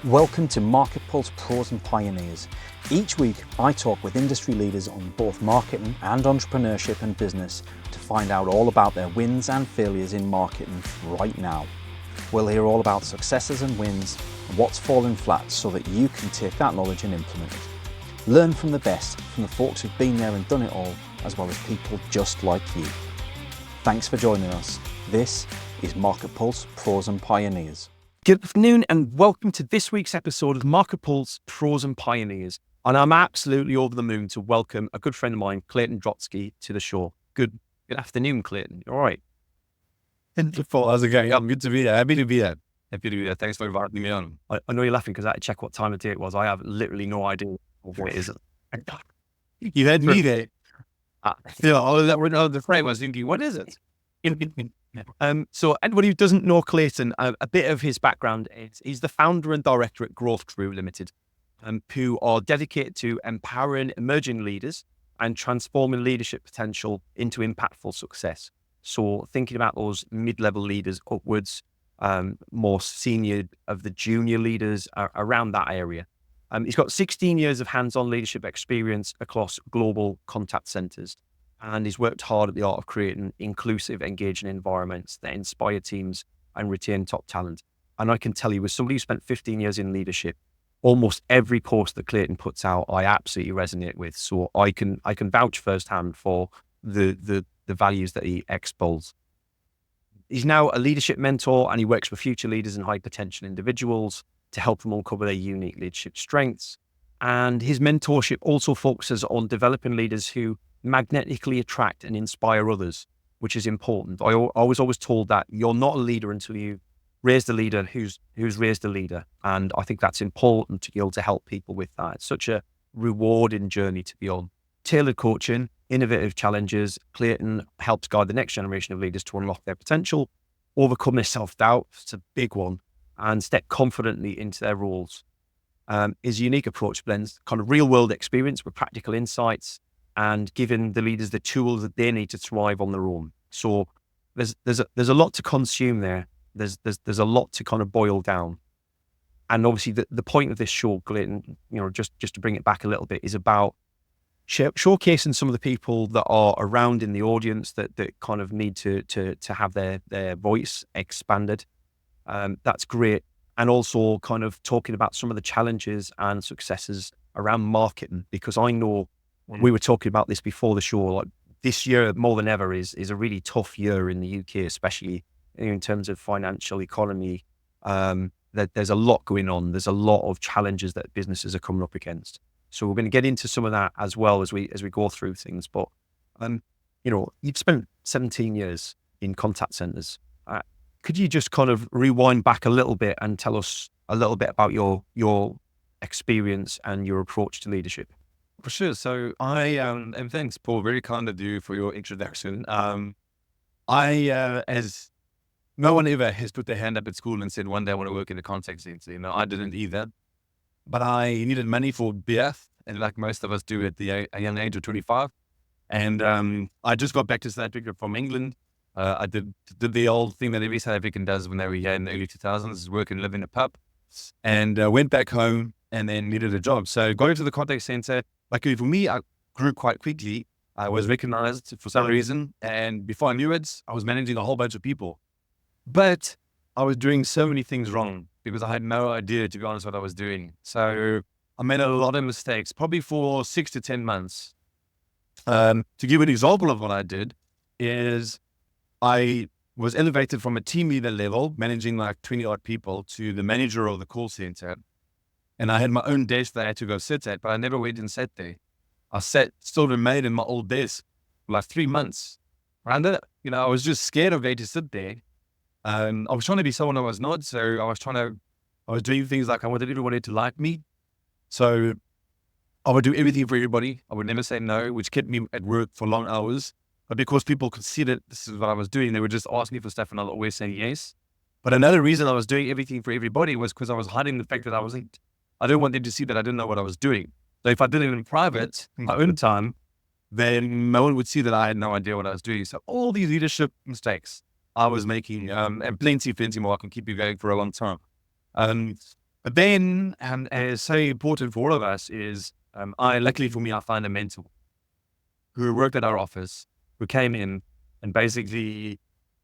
Welcome to MarketPulse Pros and Pioneers. Each week, I talk with industry leaders on both marketing and entrepreneurship and business to find out all about their wins and failures in marketing right now. We'll hear all about successes and wins and what's fallen flat so that you can take that knowledge and implement it. Learn from the best, from the folks who've been there and done it all, as well as people just like you. Thanks for joining us. This is MarketPulse Pros and Pioneers. Good afternoon and welcome to this week's episode of MarketPulse Pros and Pioneers. And I'm absolutely over the moon to welcome a good friend of mine, Clayton Drotsky, to the show. Good afternoon, Clayton. All right. How's it going? I'm good to be here. Happy to be here. Thanks for inviting me on. I know you're laughing because I had to check what time of day it was. I have literally no idea what it is. You had me there. All of that written on the frame. I was thinking, what is it? So anybody who doesn't know Clayton, a bit of his background is he's the founder and director at Growth Crew Limited, who are dedicated to empowering emerging leaders and transforming leadership potential into impactful success. So thinking about those mid-level leaders upwards, more senior of the junior leaders around that area. He's got 16 years of hands-on leadership experience across global contact centers. And he's worked hard at the art of creating inclusive, engaging environments that inspire teams and retain top talent. And I can tell you, as somebody who spent 15 years in leadership, almost every post that Clayton puts out, I absolutely resonate with. So I can vouch firsthand for the values that he expels. He's now a leadership mentor and he works with future leaders and high potential individuals to help them uncover their unique leadership strengths. And his mentorship also focuses on developing leaders who magnetically attract and inspire others, which is important. I was always told that you're not a leader until you raise the leader who's raised a leader. And I think that's important to be able to help people with that. It's such a rewarding journey to be on. Tailored coaching, innovative challenges. Clayton helps guide the next generation of leaders to unlock their potential, overcome their self-doubt, it's a big one, and step confidently into their roles. His unique approach blends kind of real-world experience with practical insights and giving the leaders the tools that they need to thrive on their own. So there's a lot to consume there. There's a lot to kind of boil down. And obviously the point of this show, Clayton, just to bring it back a little bit, is about showcasing some of the people that are around in the audience that kind of need to have their voice expanded. That's great. And also kind of talking about some of the challenges and successes around marketing, because I know we were talking about this before the show, like this year more than ever is a really tough year in the UK, especially in terms of financial economy. That there's a lot going on. There's a lot of challenges that businesses are coming up against. So we're going to get into some of that as well as we go through things. But you've spent 17 years in contact centers. Could you just kind of rewind back a little bit and tell us a little bit about your experience and your approach to leadership? For sure. So and thanks, Paul, very kind of you for your introduction. As no one ever has put their hand up at school and said, one day I want to work in a contact center. I didn't either, but I needed money for beer, and like most of us do at a young age of 25. And I just got back to South Africa from England. I did the old thing that every South African does when they were here in the early 2000s, is work and live in a pub, and went back home and then needed a job. So going to the contact center, like for me, I grew quite quickly. I was recognized for some reason. And before I knew it, I was managing a whole bunch of people. But I was doing so many things wrong because I had no idea, to be honest, what I was doing. So I made a lot of mistakes, probably for 6 to 10 months. To give an example of what I did is I was elevated from a team leader level, managing like 20 odd people, to the manager of the call center. And I had my own desk that I had to go sit at, but I never went and sat there. I still remained in my old desk for like 3 months. And I was just scared of going to sit there. I was trying to be someone I was not. So I was doing things like I wanted everybody to like me. So I would do everything for everybody. I would never say no, which kept me at work for long hours. But because people could see that this is what I was doing, they would just ask me for stuff and I'll always say yes. But another reason I was doing everything for everybody was because I was hiding the fact that I didn't want them to see that I didn't know what I was doing. So if I did it in private, my own time, then no one would see that I had no idea what I was doing. So all these leadership mistakes I was making, and plenty more. I can keep you going for a long time. But then, as so important for all of us is, luckily for me, I found a mentor who worked at our office, who came in and basically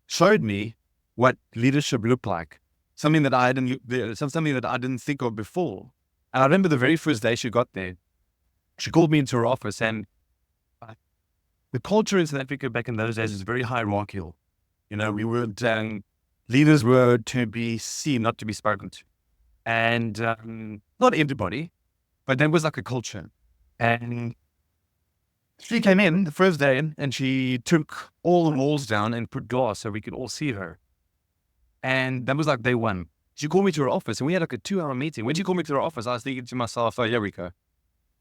showed me what leadership looked like. Something that I didn't think of before. And I remember the very first day she got there, she called me into her office, and the culture in South Africa back in those days was very hierarchical. We would, leaders were to be seen, not to be spoken to. And not everybody, but that was like a culture. And she came in the first day and she took all the walls down and put glass so we could all see her. And that was like day one. She called me to her office and we had like a 2-hour meeting. When she called me to her office, I was thinking to myself, oh, here we go.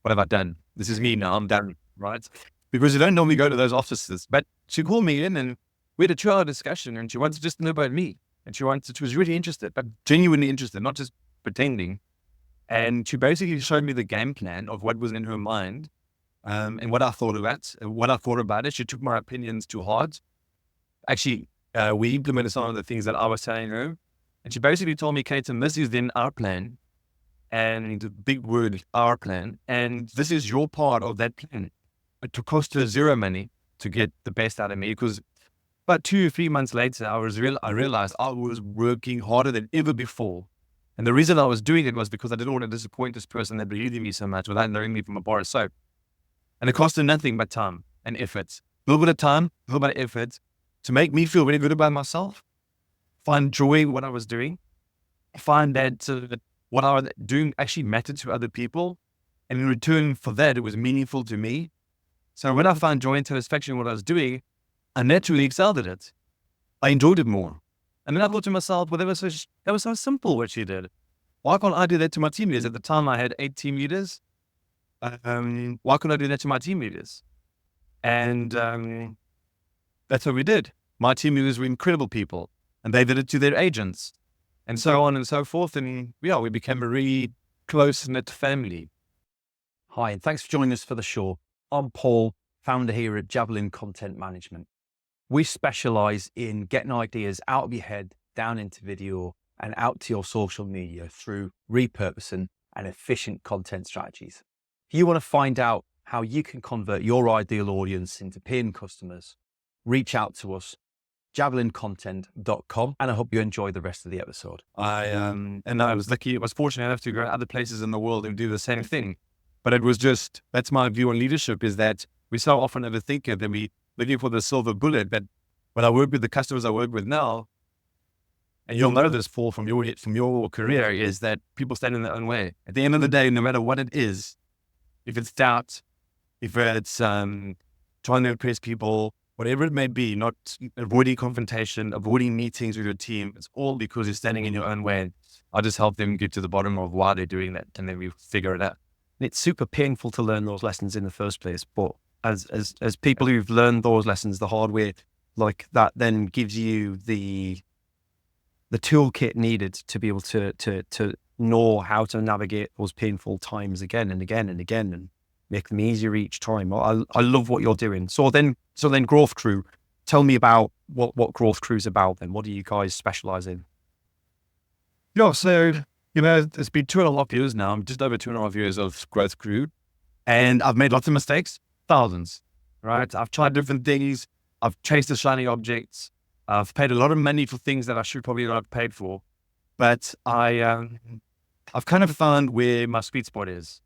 What have I done? This is me now. I'm done, right? Because you don't normally go to those offices. But she called me in and we had a 2-hour discussion, and she wanted just to know about me. And she was really interested, but genuinely interested, not just pretending. And she basically showed me the game plan of what was in her mind, and what I thought about it. She took my opinions to heart. Actually, we implemented some of the things that I was telling her. And she basically told me, Clayton, this is then our plan. And the big word, our plan. And this is your part of that plan. It cost her zero money to get the best out of me, because about 2 or 3 months later, I realized I was working harder than ever before. And the reason I was doing it was because I didn't want to disappoint this person that believed in me so much without knowing me from a bar of soap. And it cost her nothing but time and effort. A little bit of time, a little bit of effort to make me feel really good about myself, find joy in what I was doing, find that what I was doing actually mattered to other people. And in return for that, it was meaningful to me. So when I found joy and satisfaction in what I was doing, I naturally excelled at it. I enjoyed it more. And then I thought to myself, well, that was so simple what she did. Why can't I do that to my team leaders? At the time, I had 8 team leaders. Why couldn't I do that to my team leaders? And that's what we did. My team leaders were incredible people, and they did it to their agents, and so on and so forth. And we became a really close-knit family. Hi, and thanks for joining us for the show. I'm Paul, founder here at Javelin Content Management. We specialize in getting ideas out of your head, down into video, and out to your social media through repurposing and efficient content strategies. If you want to find out how you can convert your ideal audience into paying customers, reach out to us, javelincontent.com, and I hope you enjoy the rest of the episode. I was fortunate enough to go to other places in the world and do the same thing. But it was that's my view on leadership, is that we so often overthink it and we looking for the silver bullet. But when I work with the customers I work with now, and you'll know this, Paul, from your career, is that people stand in their own way. At the end of the day, no matter what it is, if it's doubt, if it's trying to impress people, whatever it may be, not avoiding confrontation, avoiding meetings with your team, it's all because you're standing in your own way. I just help them get to the bottom of why they're doing that, and then we figure it out. It's super painful to learn those lessons in the first place, but as people who've learned those lessons the hard way, like that, then gives you the toolkit needed to be able to know how to navigate those painful times again and again and again, and make them easier each time. I love what you're doing. So then Growth Crew, tell me about what Growth Crew's about then. What do you guys specialize in? Yeah, so, it's been 2.5 years now. I'm just over 2.5 years of Growth Crew, and I've made lots of mistakes, thousands, right? I've tried different things. I've chased the shiny objects. I've paid a lot of money for things that I should probably not have paid for, but I've kind of found where my sweet spot is,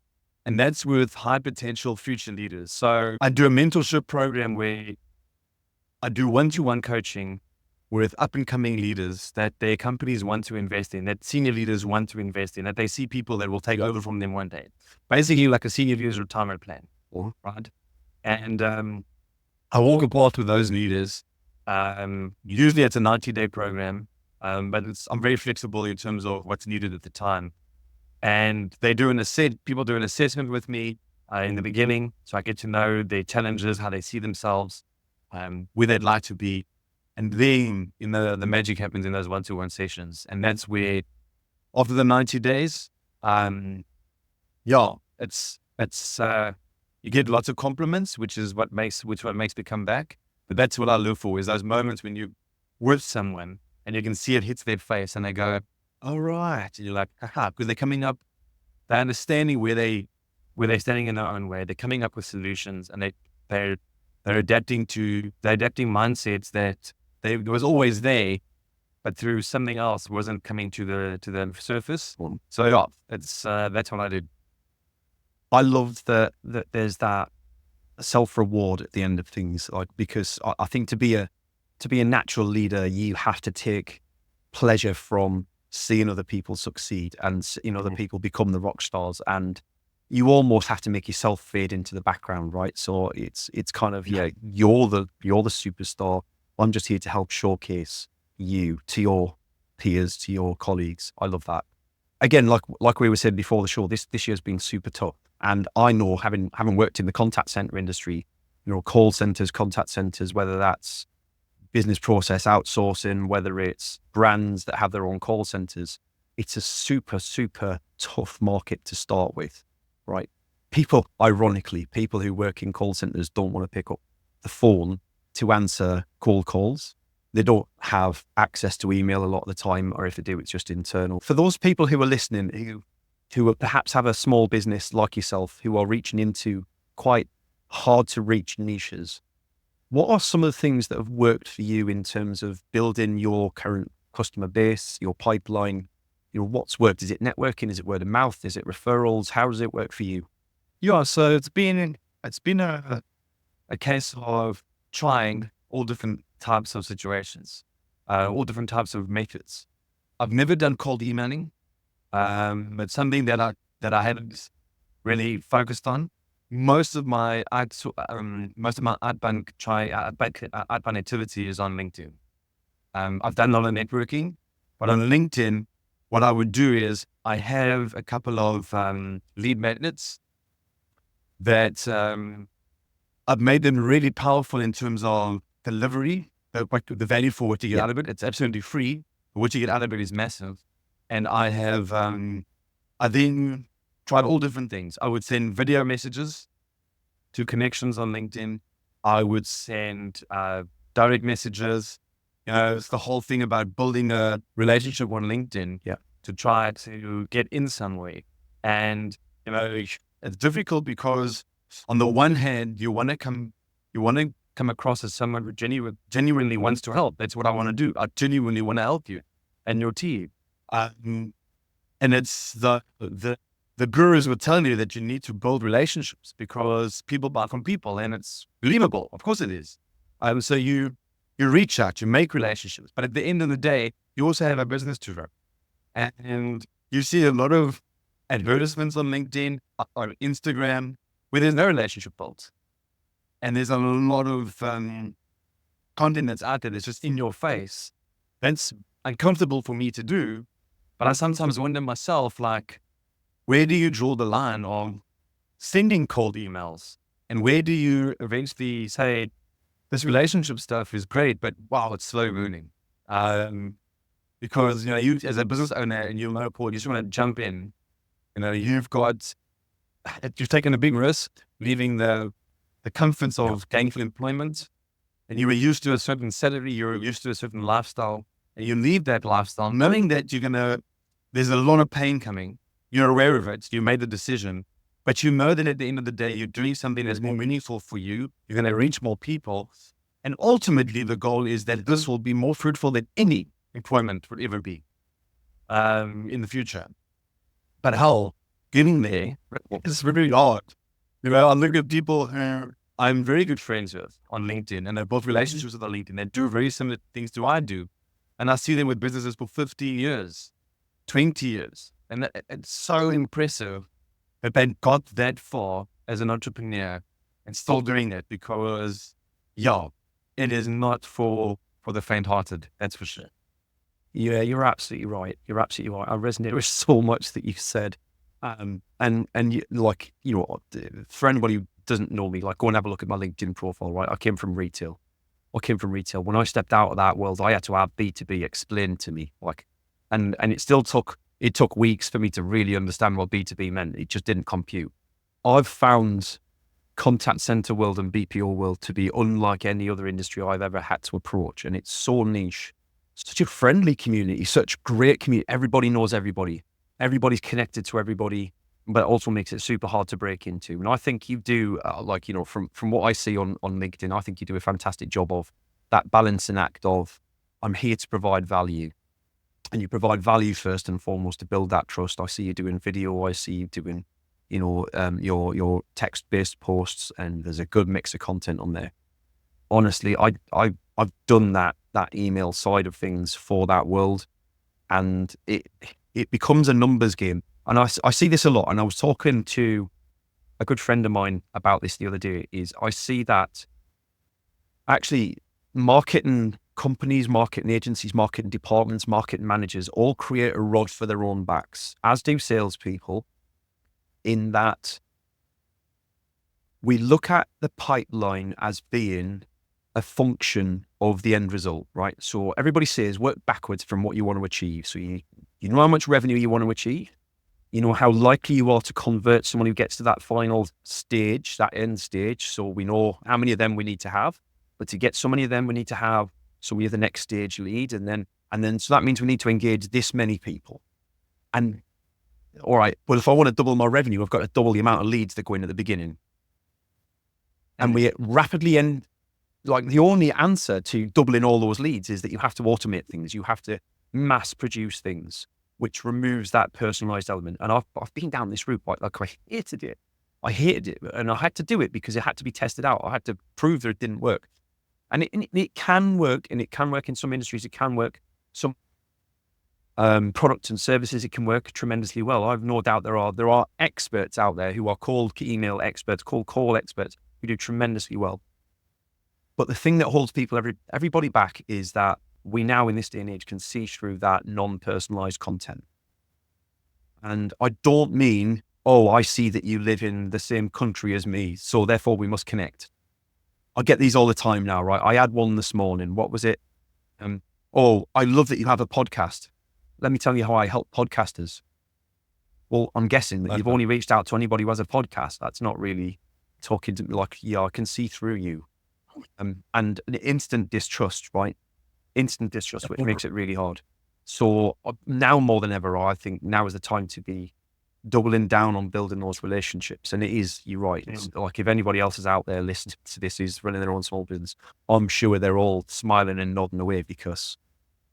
and that's with high potential future leaders. So I do a mentorship program where I do one-to-one coaching with up-and-coming leaders that their companies want to invest in, that senior leaders want to invest in, that they see people that will take over from them one day. Basically like a senior leader's retirement plan, right? And I walk a path with those leaders. Usually it's a 90-day program, but I'm very flexible in terms of what's needed at the time. And people do an assessment with me in the beginning, so I get to know their challenges, how they see themselves, where they'd like to be. And then, the magic happens in those one-to-one sessions. And that's where, after the 90 days, it's you get lots of compliments, which what makes me come back. But that's what I look for, is those moments when you're with someone and you can see it hits their face and they go, all right. And you're like, haha, because they're coming up, they're understanding where they're standing in their own way. They're coming up with solutions, and they're adapting mindsets that they was always there, but through something else wasn't coming to the surface. So yeah, it's that's what I did. I love that there's that self-reward at the end of things, like, because I think to be a natural leader, you have to take pleasure from seeing other people succeed and seeing other people become the rock stars, and you almost have to make yourself fade into the background, right? So it's kind of, yeah, you're the superstar. I'm just here to help showcase you to your peers, to your colleagues. I love that. Again, like we were saying before the show, this year's been super tough. And I know, having worked in the contact center industry, call centers, contact centers, whether that's business process outsourcing, whether it's brands that have their own call centers, it's a super, super tough market to start with, right? People who work in call centers don't want to pick up the phone to answer cold calls. They don't have access to email a lot of the time, or if they do, it's just internal. For those people who are listening, who perhaps have a small business like yourself, who are reaching into quite hard to reach niches, what are some of the things that have worked for you in terms of building your current customer base, your pipeline? What's worked? Is it networking? Is it word of mouth? Is it referrals? How does it work for you? Yeah, so it's been a case of trying all different types of situations, all different types of methods. I've never done cold emailing. It's something that I haven't really focused on. Most of my outbound activity is on LinkedIn. I've done a lot of networking, but on LinkedIn, what I would do is I have a couple of lead magnets that I've made them really powerful in terms of delivery, the value for what you get out of it. It's absolutely free, but what you get out of it is massive. And I have, I then tried all different things. I would send video messages to connections on LinkedIn. I would send direct messages. It's the whole thing about building a relationship on LinkedIn to try to get in some way. And, it's difficult because on the one hand, you want to come across as someone who genuinely wants to help. That's what I want to do. I genuinely want to help you and your team. And it's the gurus were telling you that you need to build relationships because people buy from people, and it's believable. Of course it is. So you reach out, you make relationships, but at the end of the day, you also have a business to run. And you see a lot of advertisements on LinkedIn or Instagram where there's no relationship built. And there's a lot of content that's out there that's just in your face. That's uncomfortable for me to do. But I sometimes wonder myself, like, where do you draw the line on sending cold emails? And where do you eventually say, this relationship stuff is great, but wow, it's slow moving. Because, you as a business owner, and you'll know, Paul, you just want to jump in. You've taken a big risk, leaving the comforts of gainful employment, and you were used to a certain salary, you were used to a certain lifestyle, and you leave that lifestyle knowing that there's a lot of pain coming. You're aware of it. You made the decision, but you know that at the end of the day, you're doing something that's more meaningful for you. You're going to reach more people. And ultimately, the goal is that this will be more fruitful than any employment would ever be in the future. But how getting there is really hard. I look at people who I'm very good friends with on LinkedIn, and they've built relationships with on LinkedIn. They do very similar things to I do. And I see them with businesses for 15 years, 20 years. And it's so impressive that they got that far as an entrepreneur and still doing it, because, it is not for the faint-hearted. That's for sure. Yeah, you're absolutely right. I resonate with so much that you said. And for anybody who doesn't know me, like, go and have a look at my LinkedIn profile, right? I came from retail. When I stepped out of that world, I had to have B2B explained to me, and it still took weeks for me to really understand what B2B meant. It just didn't compute. I've found contact center world and BPO world to be unlike any other industry I've ever had to approach. And it's so niche such a friendly community, such great community. Everybody knows everybody. Everybody's connected to everybody, but it also makes it super hard to break into. And I think you do, from what I see on LinkedIn, I think you do a fantastic job of that balancing act of, I'm here to provide value. And you provide value first and foremost to build that trust. I see you doing video. I see you doing, your text-based posts, and there's a good mix of content on there. Honestly, I've done that email side of things for that world, and it becomes a numbers game. And I see this a lot. And I was talking to a good friend of mine about this the other day. Is I see that actually marketing companies, marketing agencies, marketing departments, marketing managers all create a rod for their own backs, as do salespeople, in that we look at the pipeline as being a function of the end result, right? So everybody says work backwards from what you want to achieve. So you know how much revenue you want to achieve, you know how likely you are to convert someone who gets to that final stage, that end stage. So we know how many of them we need to have, but to get so many of them, we need to have, so we have the next stage lead. And then, so that means we need to engage this many people. And all right, well, if I want to double my revenue, I've got to double the amount of leads that go in at the beginning. And we rapidly end, like the only answer to doubling all those leads is that you have to automate things. You have to mass produce things, which removes that personalized element. And I've been down this route, like I hated it. And I had to do it because it had to be tested out. I had to prove that it didn't work. And it can work, and it can work in some industries. It can work some products and services. It can work tremendously well. I've no doubt there are experts out there who are called email experts, called call experts, who do tremendously well. But the thing that holds everybody back is that we now in this day and age can see through that non-personalized content. And I don't mean, oh, I see that you live in the same country as me, so therefore we must connect. I get these all the time now, right? I had one this morning. What was it? Oh, I love that you have a podcast. Let me tell you how I help podcasters. Well, I'm guessing that you've only reached out to anybody who has a podcast. That's not really talking to me like, yeah, I can see through you. And an instant distrust, right? Instant distrust, which makes it really hard. So now more than ever, I think now is the time to be doubling down on building those relationships. And it is, you're right. It's like if anybody else is out there listening to this who's running their own small business, I'm sure they're all smiling and nodding away because,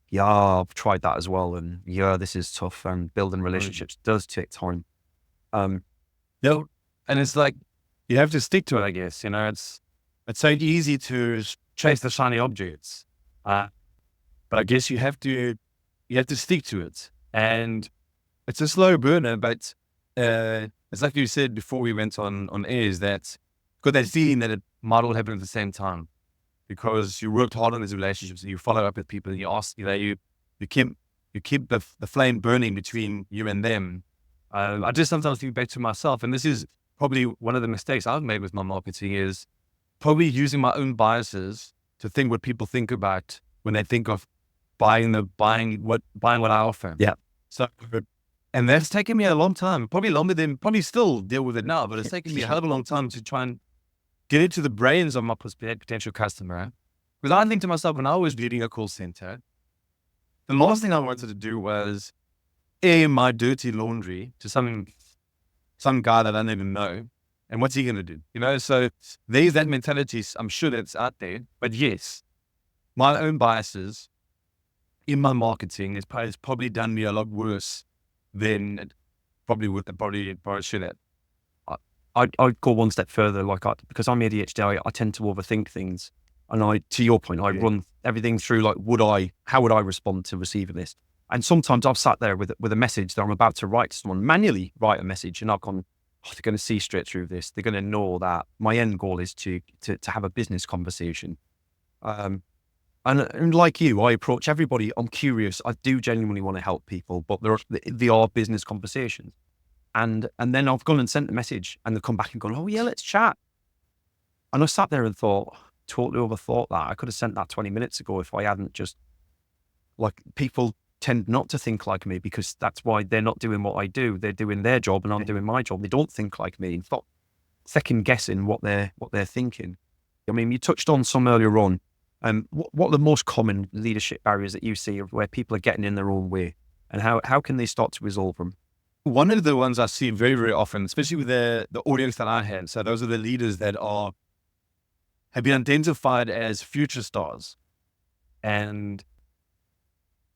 yeah, I've tried that as well. And yeah, this is tough. And building relationships does take time. No, and it's like, you have to stick to it, I guess. It's so easy to chase the shiny objects. But I guess you have to stick to it. And it's a slow burner, but it's like you said before we went on air, is that got that feeling that it might all happen at the same time because you worked hard on these relationships and you follow up with people and you ask, you keep the flame burning between you and them. I just sometimes think back to myself, and this is probably one of the mistakes I've made with my marketing is probably using my own biases to think what people think about when they think of buying what I offer. Yeah. So, and that's taken me a long time, probably longer than, probably still deal with it now, but it's taken me a hell of a long time to try and get into the brains of my potential customer. Because I think to myself, when I was leading a call center, the last thing I wanted to do was air my dirty laundry to some guy that I didn't even know. And what's he going to do? So there's that mentality. I'm sure that's out there. But yes, my own biases in my marketing has probably done me a lot worse than it probably should have. I'd go one step further, because I'm ADHD, I tend to overthink things. And to your point, I run everything through like, how would I respond to receiving this? And sometimes I've sat there with a message that I'm about to write to someone, manually write a message, and I've gone, they're going to see straight through this. They're going to know that my end goal is to have a business conversation. And like you, I approach everybody. I'm curious. I do genuinely want to help people, but there are business conversations. And then I've gone and sent a message and they've come back and gone, oh yeah, let's chat. And I sat there and thought, totally overthought that. I could have sent that 20 minutes ago if I hadn't just, people tend not to think like me because that's why they're not doing what I do. They're doing their job and I'm doing my job. They don't think like me. In fact, second guessing what they're thinking. I mean, you touched on some earlier on What are the most common leadership barriers that you see of where people are getting in their own way, and how can they start to resolve them? One of the ones I see very, very often, especially with the audience that I have, so those are the leaders that have been identified as future stars. And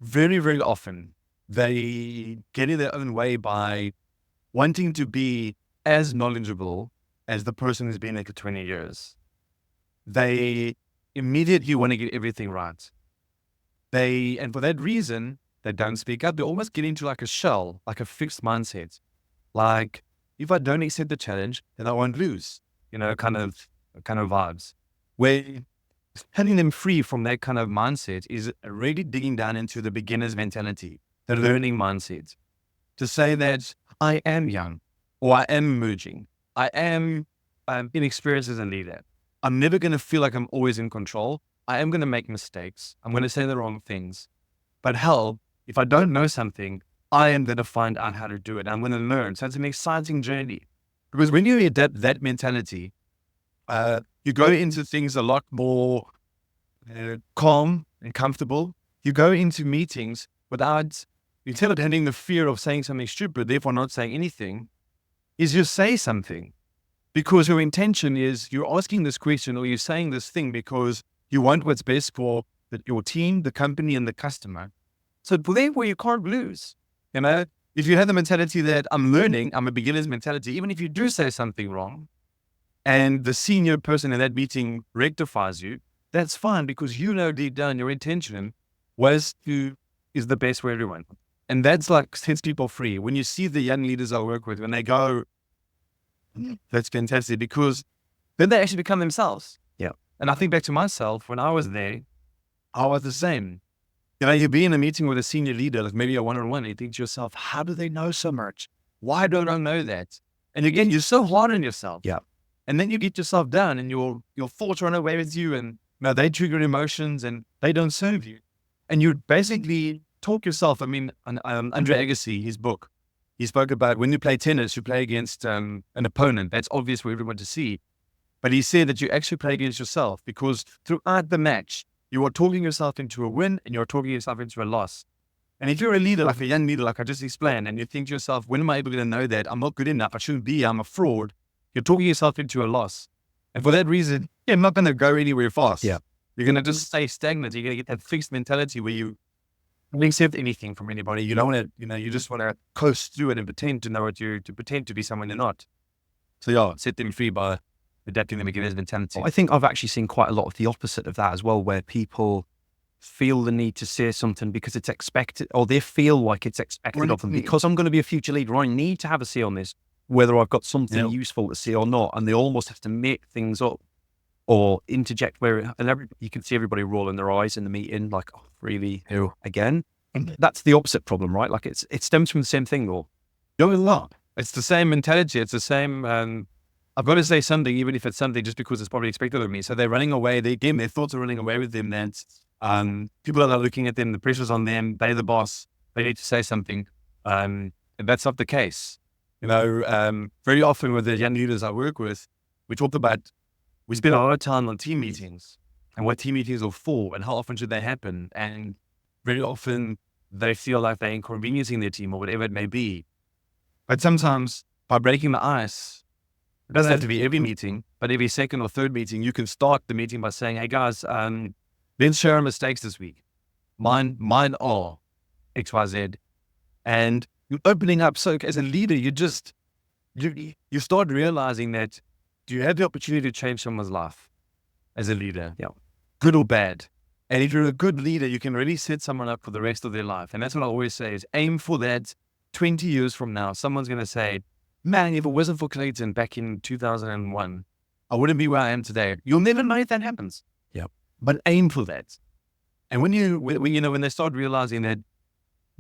very, very often they get in their own way by wanting to be as knowledgeable as the person who's been there for 20 years. They immediately want to get everything right. And for that reason, they don't speak up. They almost get into like a shell, like a fixed mindset. Like, if I don't accept the challenge, then I won't lose, kind of vibes. Where setting them free from that kind of mindset is really digging down into the beginner's mentality, the learning mindset, to say that I am young, or I am emerging, I am inexperienced as a leader. I'm never going to feel like I'm always in control. I am going to make mistakes. I'm going to say the wrong things. But hell, if I don't know something, I am going to find out how to do it. I'm going to learn. So it's an exciting journey. Because when you adapt that mentality, you go into things a lot more calm and comfortable. You go into meetings instead of having the fear of saying something stupid, therefore not saying anything, is just say something. Because your intention is you're asking this question or you're saying this thing because you want what's best for your team, the company, and the customer. So therefore you can't lose. If you have the mentality that I'm learning, I'm a beginner's mentality, even if you do say something wrong, and the senior person in that meeting rectifies you, that's fine, because deep down your intention is the best for everyone. And that's like sets people free. When you see the young leaders I work with, when they go, that's fantastic, because then they actually become themselves. Yeah. And I think back to myself, when I was there, I was the same. You be in a meeting with a senior leader, like maybe a one-on-one, and you think to yourself, how do they know so much? Why don't I know that? And again, you're so hard on yourself. Yeah. And then you get yourself down and your thoughts run away with you, and they trigger emotions and they don't serve you. And you basically talk yourself. I mean, Andre Agassi, his book, he spoke about when you play tennis, you play against an opponent. That's obvious for everyone to see. But he said that you actually play against yourself, because throughout the match, you are talking yourself into a win and you're talking yourself into a loss. And if you're a leader, like a young leader, like I just explained, and you think to yourself, when am I able to know that I'm not good enough? I shouldn't be, I'm a fraud. You're talking yourself into a loss. And for that reason, you're not going to go anywhere fast. Yeah. You're going to just stay stagnant. You're going to get that fixed mentality where you don't accept anything from anybody. You don't want to, you just want to coast through it and pretend to know to pretend to be someone you're not. So yeah, set them free by adapting them beginner's mentality. I think I've actually seen quite a lot of the opposite of that as well, where people feel the need to say something because it's expected, or they feel like it's expected of them. Because I'm going to be a future leader, I need to have a say on this, whether I've got something useful to say or not. And they almost have to make things up or interject you can see everybody rolling their eyes in the meeting, like, oh, really? Who? Again? And that's the opposite problem, right? Like it stems from the same thing, though. No, it's not. It's the same mentality. It's the same, I've got to say something, even if it's something just because it's probably expected of me. So they're running away. Their thoughts are running away with them. That people are looking at them. The pressure's on them. They're the boss. They need to say something. And that's not the case. Very often with the young leaders I work with, we spend a lot of time on team meetings and what team meetings are for and how often should they happen. And very often they feel like they're inconveniencing their team or whatever it may be. But sometimes by breaking the ice, it doesn't have to be every meeting, but every second or third meeting, you can start the meeting by saying, hey guys, let's share our mistakes this week. Mine are X, Y, Z. And you're opening up. So as a leader, you start realizing that you have the opportunity to change someone's life as a leader, good or bad. And if you're a good leader, you can really set someone up for the rest of their life. And that's what I always say is aim for that 20 years from now. Someone's going to say, man, if it wasn't for Clayton back in 2001, I wouldn't be where I am today. You'll never know if that happens. Yeah. But aim for that. And when they start realizing that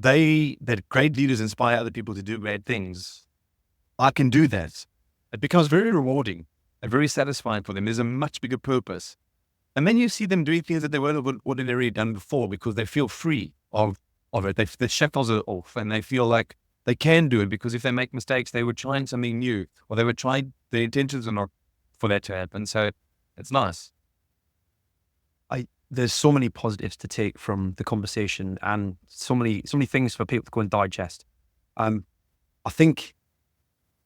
that great leaders inspire other people to do great things, I can do that. It becomes very rewarding and very satisfying for them. There's a much bigger purpose. And then you see them doing things that they weren't ordinarily done before because they feel free of it. The shackles are off and they feel like they can do it, because if they make mistakes, they were trying something new, or they were trying, their intentions are not for that to happen. So it's nice. there's so many positives to take from the conversation, and so many things for people to go and digest. I think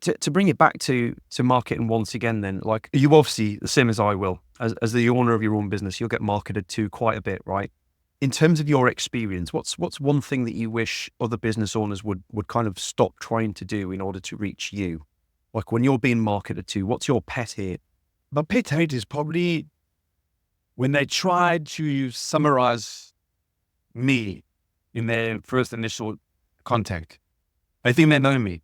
to bring it back to marketing once again, then, like, you obviously, the same as I will, as the owner of your own business, you'll get marketed to quite a bit, right? In terms of your experience, what's one thing that you wish other business owners would kind of stop trying to do in order to reach you? Like, when you're being marketed to, what's your pet hate? My pet hate is probably when they try to summarize me in their first initial contact. I think they know me.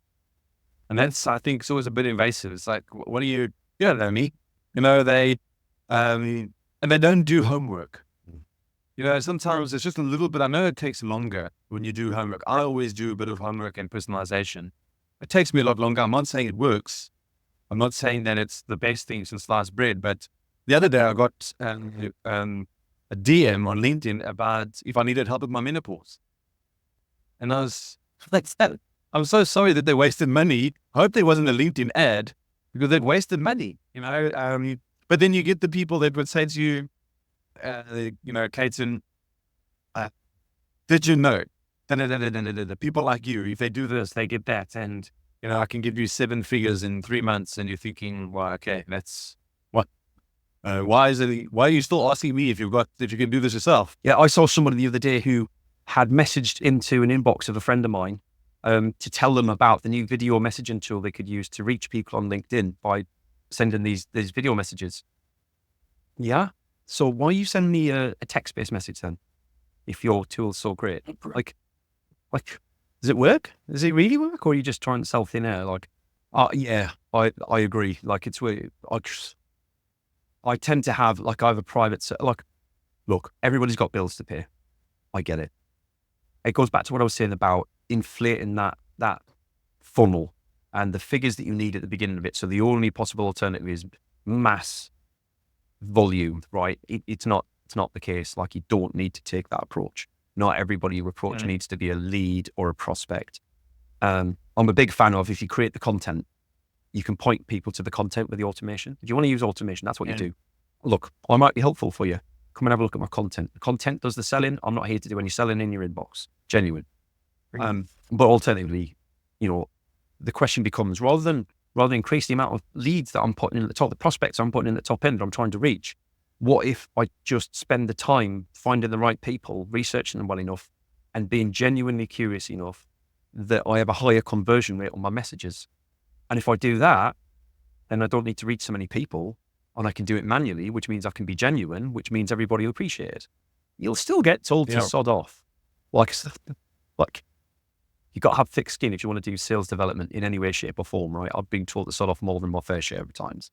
And that's, I think, it's always a bit invasive. It's like, what do you don't know me. They, and they don't do homework. Sometimes it's just a little bit, I know it takes longer when you do homework. I always do a bit of homework and personalization. It takes me a lot longer. I'm not saying it works. I'm not saying that it's the best thing since sliced bread, but the other day I got a DM on LinkedIn about if I needed help with my menopause. And I was like, I'm so sorry that they wasted money. I hope there wasn't a LinkedIn ad because they'd wasted money, But then you get the people that would say to you, Clayton, did you know? The people like you, if they do this, they get that. And, I can give you 7 figures in 3 months. And you're thinking, well, okay, that's what? Why are you still asking me if you can do this yourself? Yeah, I saw somebody the other day who had messaged into an inbox of a friend of mine to tell them about the new video messaging tool they could use to reach people on LinkedIn by sending these video messages. Yeah. So why are you sending me a text-based message then, if your tool's so great? Like, does it work? Does it really work? Or are you just trying to sell thin air? Like, yeah, I agree. Like, it's weird. I tend to have, I have a private, look, everybody's got bills to pay. I get it. It goes back to what I was saying about inflating that funnel and the figures that you need at the beginning of it. So the only possible alternative is mass volume, right? It's not the case. Like, you don't need to take that approach. Not everybody you approach needs to be a lead or a prospect. I'm a big fan of, if you create the content, you can point people to the content with the automation. If you want to use automation, that's what you do. Look, I might be helpful for you. Come and have a look at my content. The content does the selling. I'm not here to do any selling in your inbox. Genuine. But alternatively, the question becomes, rather than increase the amount of leads that I'm putting in at the top, the prospects I'm putting in at the top end that I'm trying to reach, what if I just spend the time finding the right people, researching them well enough, and being genuinely curious enough that I have a higher conversion rate on my messages? And if I do that, then I don't need to reach so many people, and I can do it manually, which means I can be genuine, which means everybody will appreciate it. You'll still get told to sod off. Like, you got to have thick skin if you want to do sales development in any way, shape or form, right? I've been told to sod off more than my fair share of times.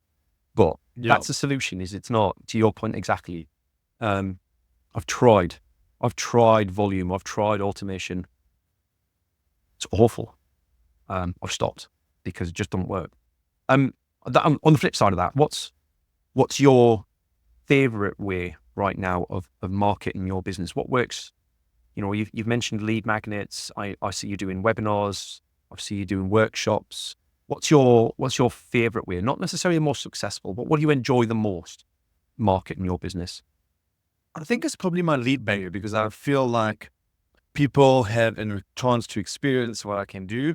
But that's the solution, is it's not, to your point exactly. I've tried volume. I've tried automation. It's awful. I've stopped because it just doesn't work. On the flip side of that, what's your favorite way right now of marketing your business? What works? You've mentioned lead magnets. I see you doing webinars. I see you doing workshops. What's your favorite way? Not necessarily the most successful, but what do you enjoy the most marketing your business? I think it's probably my lead magnet, because I feel like people have a chance to experience what I can do,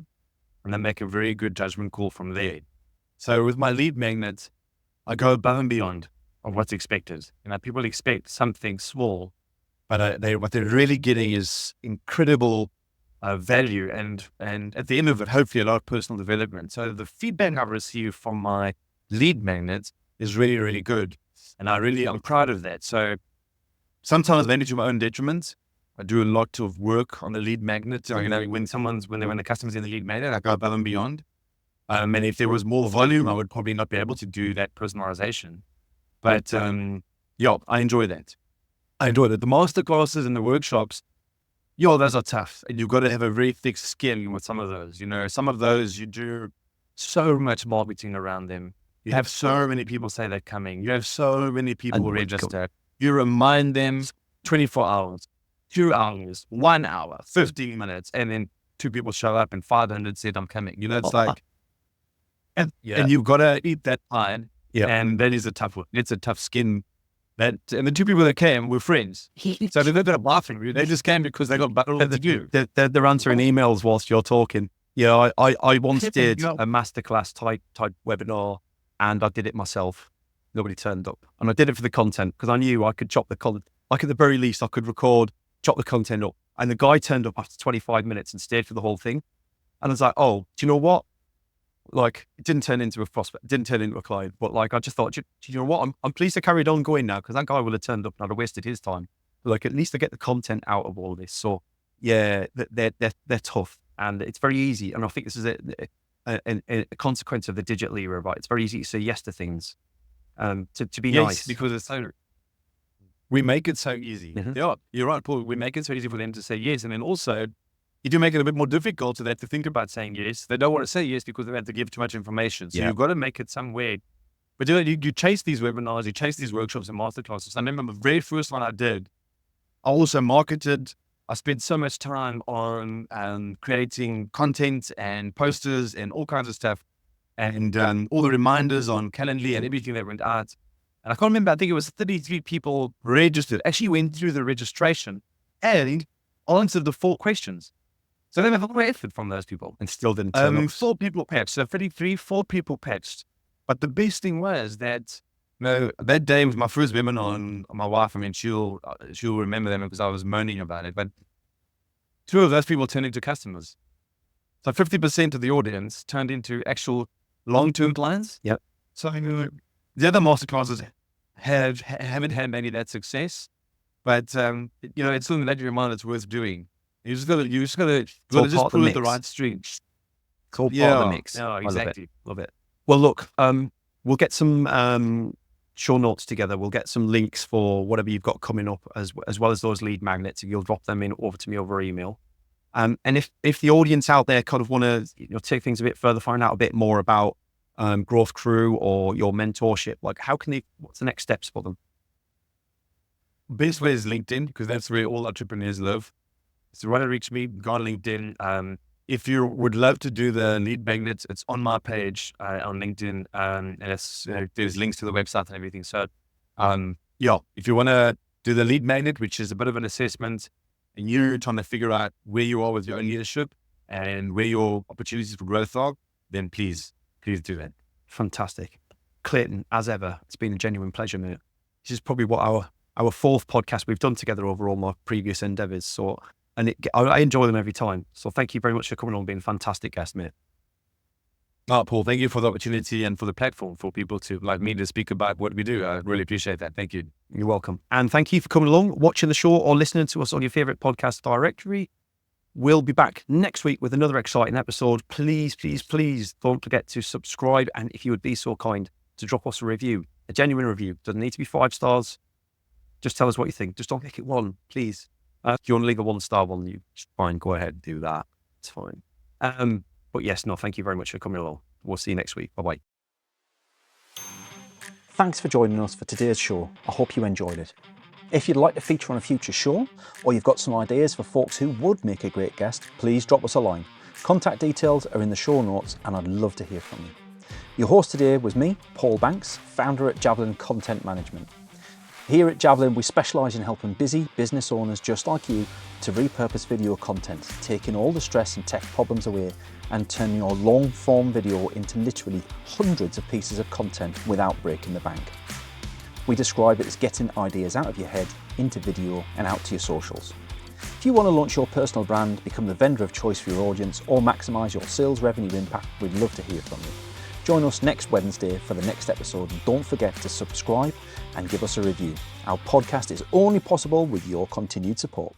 and then make a very good judgment call from there. So with my lead magnet, I go above and beyond of what's expected. People expect something small, but what they're really getting is incredible value, and at the end of it, hopefully a lot of personal development. So the feedback I receive from my lead magnets is really, really good. And I'm proud of that. So sometimes maybe to my own detriment, I do a lot of work on the lead magnet. So, when the customer's in the lead magnet, I go above and beyond. And if there was more volume, I would probably not be able to do that personalization. But I enjoy that. I enjoy it. The masterclasses and the workshops, those are tough. And you've got to have a very thick skin with some of those. Some of those you do so much marketing around them. You have so many people say they're coming. You have so many people register. You remind them 24 hours, 2 hours, 1 hour, 15 minutes. And then 2 people show up and 500 said, I'm coming. It's like, and you've got to eat that pie. Yeah. And that is a tough one. It's a tough skin And the two people that came were friends. So they're not laughing. They just came because they got better to do. They're answering emails whilst you're talking. Yeah, I once did a masterclass type webinar, and I did it myself. Nobody turned up, and I did it for the content because I knew I could chop the content. Like at the very least, I could record, chop the content up. And the guy turned up after 25 minutes and stayed for the whole thing. And I was like, oh, do you know what? Like, it didn't turn into a prospect, didn't turn into a client, but like, I just thought, do you know what? I'm pleased I carried on going now because that guy would have turned up and I'd have wasted his time. But like, at least I get the content out of all this. So yeah, they're tough and it's very easy. And I think this is a consequence of the digital era, right? It's very easy to say yes to things, to be nice. Because it's so, we make it so easy. Mm-hmm. Yeah, you're right, Paul. We make it so easy for them to say yes. And then also, you do make it a bit more difficult for them to think about saying yes. They don't want to say yes because they have to give too much information. So you've got to make it some way. But you chase these webinars, you chase these workshops and masterclasses. I remember the very first one I did, I also marketed. I spent so much time on creating content and posters and all kinds of stuff. And all the reminders on Calendly and everything that went out. And I can't remember, I think it was 33 people registered, actually went through the registration and answered the 4 questions. So they have a lot of effort from those people. And still didn't turn up. 4 people patched. So 33, 4 people patched. But the best thing was that, that day was my first webinar, and my wife, I mean, she'll remember them because I was moaning about it. But 2 of those people turned into customers. So 50% of the audience turned into actual long-term clients. Yep. So the other masterclasses haven't had any of that success. But, it's something that you remind it's worth doing. You just gotta just pull at the right strings. It's all part of the mix. Yeah, exactly. Love it. Well, look, we'll get some show notes together. We'll get some links for whatever you've got coming up, as well as those lead magnets. You'll drop them over to me over email. And if the audience out there kind of want to take things a bit further, find out a bit more about Growth Crew or your mentorship, like what's the next steps for them? Best way is LinkedIn, because that's where all entrepreneurs live. So want to reach me, go on LinkedIn. If you would love to do the lead magnets, it's on my page on LinkedIn, and there's links to the website and everything. So, if you want to do the lead magnet, which is a bit of an assessment, and you're trying to figure out where you are with your own leadership and where your opportunities for growth are, then please do that. Fantastic. Clayton, as ever, it's been a genuine pleasure, mate. This is probably what our 4th podcast we've done together over all my previous endeavors. So, I enjoy them every time. So thank you very much for coming on, being a fantastic guest, mate. Paul, thank you for the opportunity and for the platform for people like me to speak about what we do. I really appreciate that. Thank you. You're welcome. And thank you for coming along, watching the show or listening to us on your favorite podcast directory. We'll be back next week with another exciting episode. Please, please, please don't forget to subscribe. And if you would be so kind to drop us a review, a genuine review. Doesn't need to be 5 stars. Just tell us what you think. Just don't make it 1, please. If you want to leave a 1-star one, you fine, go ahead and do that. It's fine. But yes, no, thank you very much for coming along. We'll see you next week. Bye-bye. Thanks for joining us for today's show. I hope you enjoyed it. If you'd like to feature on a future show, or you've got some ideas for folks who would make a great guest, please drop us a line. Contact details are in the show notes, and I'd love to hear from you. Your host today was me, Paul Banks, founder at Javelin Content Management. Here at Javelin, we specialise in helping busy business owners just like you to repurpose video content, taking all the stress and tech problems away and turning your long-form video into literally hundreds of pieces of content without breaking the bank. We describe it as getting ideas out of your head into video and out to your socials. If you want to launch your personal brand, become the vendor of choice for your audience, or maximise your sales revenue impact, we'd love to hear from you. Join us next Wednesday for the next episode, and don't forget to subscribe and give us a review. Our podcast is only possible with your continued support.